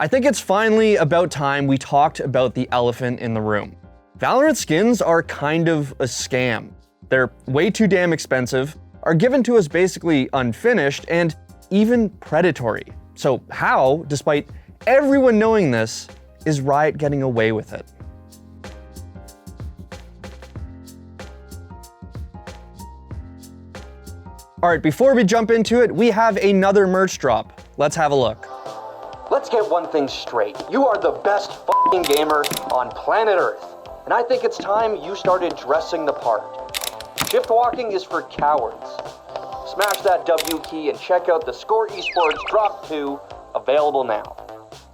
I think it's finally about time we talked about the elephant in the room. Valorant skins are kind of a scam. They're way too damn expensive, are given to us basically unfinished, and even predatory. So how, despite everyone knowing this, is Riot getting away with it? All right, before we jump into it, we have another merch drop. Let's have a look. Let's get one thing straight. You are the best f***ing gamer on planet Earth. And I think it's time you started dressing the part. Shift walking is for cowards. Smash that W key and check out theScore esports Drop 2, available now.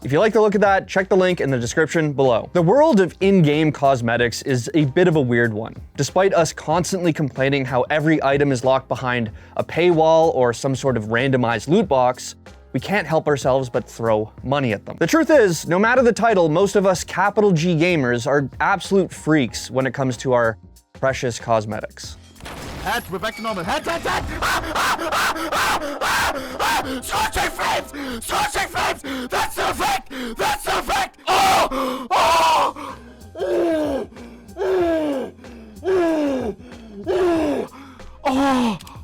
If you like the look of that, check the link in the description below. The world of in-game cosmetics is a bit of a weird one. Despite us constantly complaining how every item is locked behind a paywall or some sort of randomized loot box, we can't help ourselves but throw money at them. The truth is, no matter the title, most of us capital G gamers are absolute freaks when it comes to our precious cosmetics. Head, we're back to normal. Head! Scorching flames! Scorching flames! That's the effect! That's the effect!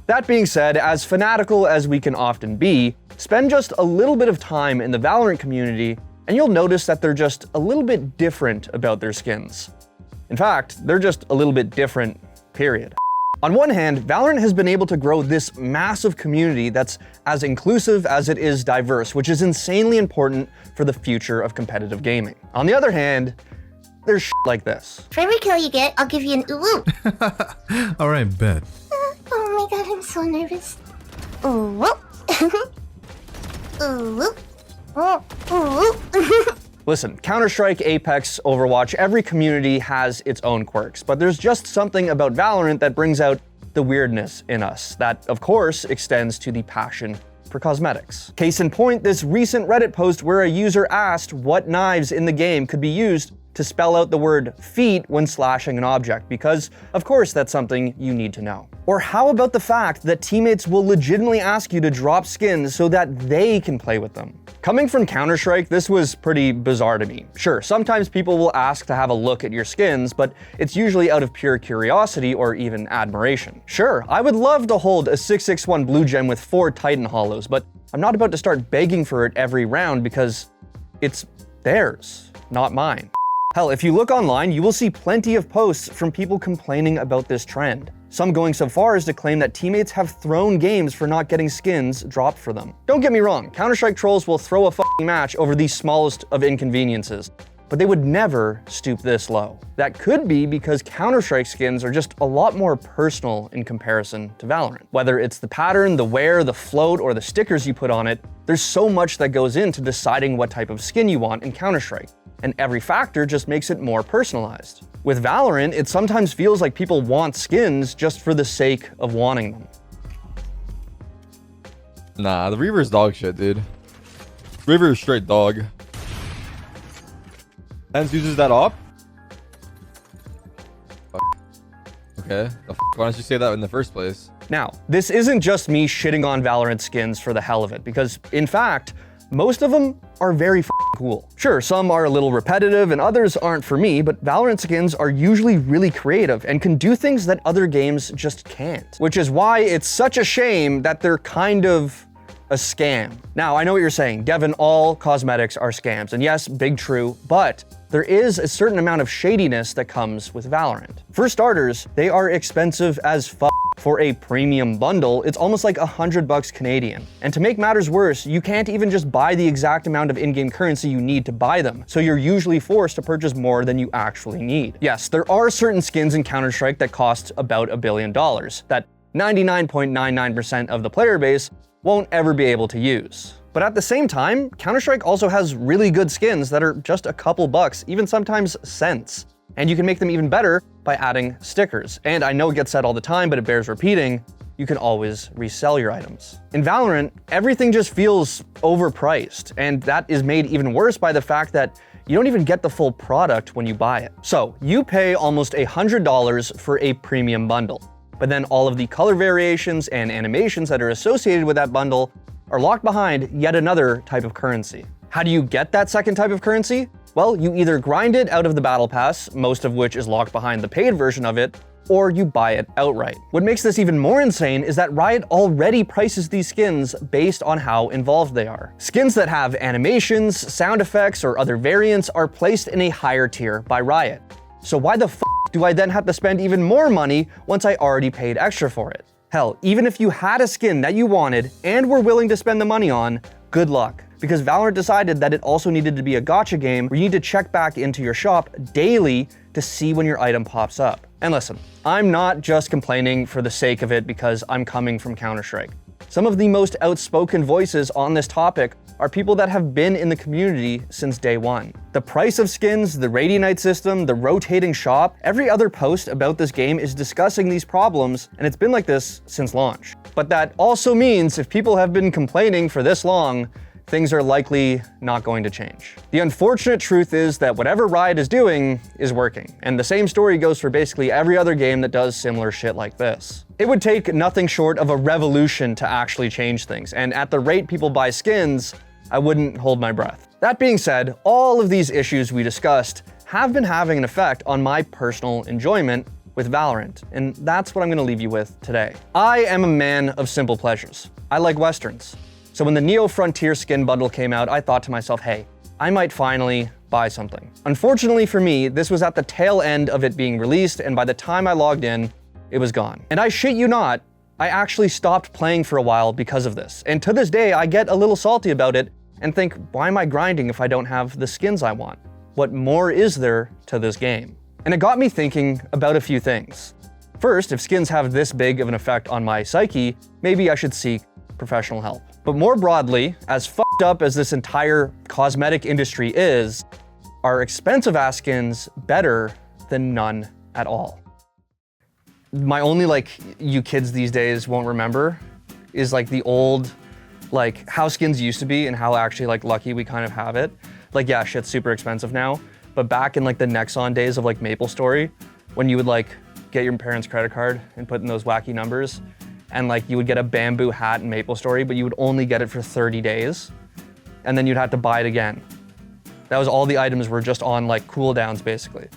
That being said, as fanatical as we can often be, spend just a little bit of time in the Valorant community and you'll notice that they're just a little bit different about their skins. In fact, they're just a little bit different, period. On one hand, Valorant has been able to grow this massive community that's as inclusive as it is diverse, which is insanely important for the future of competitive gaming. On the other hand, there's shit like this. For every kill you get, I'll give you an ooh. All right, bet. Oh my god, I'm so nervous. Ooh. Ooh. Ooh. Listen, CounterStrike, Apex, Overwatch, every community has its own quirks, but there's just something about Valorant that brings out the weirdness in us. That, of course, extends to the passion for cosmetics. Case in point, this recent Reddit post where a user asked what knives in the game could be used to spell out the word feet when slashing an object, because of course that's something you need to know. Or how about the fact that teammates will legitimately ask you to drop skins so that they can play with them? Coming from CounterStrike, this was pretty bizarre to me. Sure, sometimes people will ask to have a look at your skins, but it's usually out of pure curiosity or even admiration. Sure, I would love to hold a 661 blue gem with 4 Titan hollows, but I'm not about to start begging for it every round because it's theirs, not mine. Hell, if you look online, you will see plenty of posts from people complaining about this trend. Some going so far as to claim that teammates have thrown games for not getting skins dropped for them. Don't get me wrong, CounterStrike trolls will throw a fucking match over the smallest of inconveniences, but they would never stoop this low. That could be because CounterStrike skins are just a lot more personal in comparison to Valorant. Whether it's the pattern, the wear, the float, or the stickers you put on it, there's so much that goes into deciding what type of skin you want in CounterStrike, and every factor just makes it more personalized. With Valorant, it sometimes feels like people want skins just for the sake of wanting them. Nah, the Reaver's dog shit, dude. Reaver is straight dog. Hens uses that op? Okay, why don't you say that in the first place? Now, this isn't just me shitting on Valorant skins for the hell of it, because in fact, most of them are very cool. Sure, some are a little repetitive and others aren't for me, but Valorant skins are usually really creative and can do things that other games just can't. Which is why it's such a shame that they're kind of a scam. Now, I know what you're saying, Devin, all cosmetics are scams, and yes, big true, but there is a certain amount of shadiness that comes with Valorant. For starters, they are expensive as fuck. For a premium bundle, it's almost like $100 Canadian. And to make matters worse, you can't even just buy the exact amount of in-game currency you need to buy them, so you're usually forced to purchase more than you actually need. Yes, there are certain skins in Counter-Strike that cost about $1 billion, that 99.99% of the player base won't ever be able to use. But at the same time, Counter-Strike also has really good skins that are just a couple bucks, even sometimes cents. And you can make them even better by adding stickers. And I know it gets said all the time, but it bears repeating, you can always resell your items. In Valorant, everything just feels overpriced, and that is made even worse by the fact that you don't even get the full product when you buy it. So you pay almost $100 for a premium bundle, but then all of the color variations and animations that are associated with that bundle are locked behind yet another type of currency. How do you get that second type of currency? Well, you either grind it out of the battle pass, most of which is locked behind the paid version of it, or you buy it outright. What makes this even more insane is that Riot already prices these skins based on how involved they are. Skins that have animations, sound effects, or other variants are placed in a higher tier by Riot. So why the f do I then have to spend even more money once I already paid extra for it? Hell, even if you had a skin that you wanted and were willing to spend the money on, good luck. Because Valorant decided that it also needed to be a gacha game where you need to check back into your shop daily to see when your item pops up. And listen, I'm not just complaining for the sake of it because I'm coming from CounterStrike. Some of the most outspoken voices on this topic are people that have been in the community since day one. The price of skins, the Radianite system, the rotating shop, every other post about this game is discussing these problems, and it's been like this since launch. But that also means if people have been complaining for this long, things are likely not going to change. The unfortunate truth is that whatever Riot is doing is working, and the same story goes for basically every other game that does similar shit like this. It would take nothing short of a revolution to actually change things, and at the rate people buy skins, I wouldn't hold my breath. That being said, all of these issues we discussed have been having an effect on my personal enjoyment with Valorant, and that's what I'm gonna leave you with today. I am a man of simple pleasures. I like Westerns. So when the Neo Frontier skin bundle came out, I thought to myself, hey, I might finally buy something. Unfortunately for me, this was at the tail end of it being released, and by the time I logged in, it was gone. And I shit you not, I actually stopped playing for a while because of this. And to this day, I get a little salty about it and think, why am I grinding if I don't have the skins I want? What more is there to this game? And it got me thinking about a few things. First, if skins have this big of an effect on my psyche, maybe I should seek professional help. But more broadly, as fucked up as this entire cosmetic industry is, are expensive ass skins better than none at all? My only you kids these days won't remember is the old how skins used to be and how actually lucky we kind of have it. Yeah, shit's super expensive now, but back in the Nexon days of MapleStory, when you would get your parents' credit card and put in those wacky numbers, and you would get a bamboo hat in MapleStory, but you would only get it for 30 days, and then you'd have to buy it again. That was all the items were just on cooldowns basically.